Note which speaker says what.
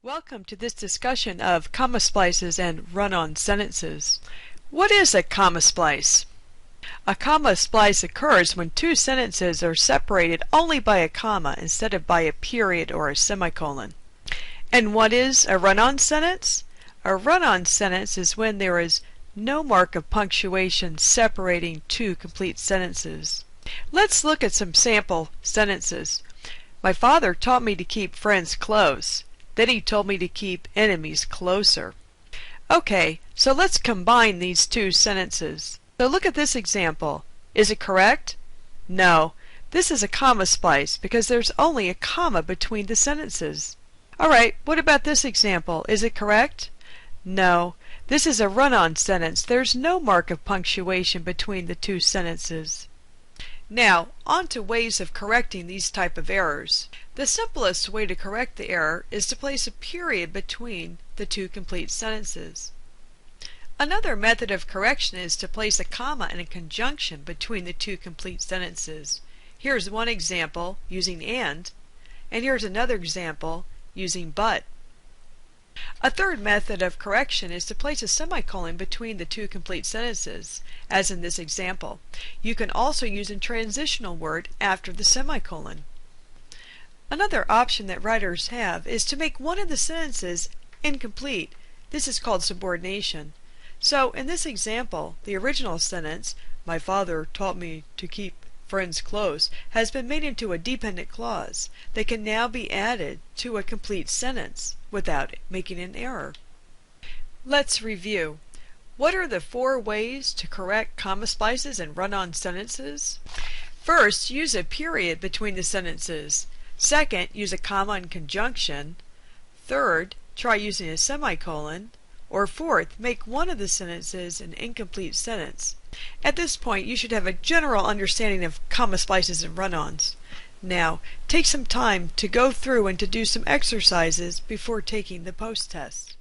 Speaker 1: Welcome to this discussion of comma splices and run-on sentences. What is a comma splice? A comma splice occurs when two sentences are separated only by a comma instead of by a period or a semicolon. And what is a run-on sentence? A run-on sentence is when there is no mark of punctuation separating two complete sentences. Let's look at some sample sentences. My father taught me to keep friends close. Then he told me to keep enemies closer. Okay, so let's combine these two sentences. So look at this example. Is it correct? No. This is a comma splice because there's only a comma between the sentences. Alright, what about this example? Is it correct? No. This is a run-on sentence. There's no mark of punctuation between the two sentences. Now, on to ways of correcting these type of errors. The simplest way to correct the error is to place a period between the two complete sentences. Another method of correction is to place a comma and a conjunction between the two complete sentences. Here's one example using and here's another example using but. A third method of correction is to place a semicolon between the two complete sentences, as in this example. You can also use a transitional word after the semicolon. Another option that writers have is to make one of the sentences incomplete. This is called subordination. So in this example, the original sentence, my father taught me to keep friends close, has been made into a dependent clause that can now be added to a complete sentence without making an error. Let's review. What are the 4 ways to correct comma splices and run-on sentences? First, use a period between the sentences. Second, use a comma and conjunction. Third, try using a semicolon. Or fourth, make one of the sentences an incomplete sentence. At this point, you should have a general understanding of comma splices and run-ons. Now, take some time to go through and to do some exercises before taking the post test.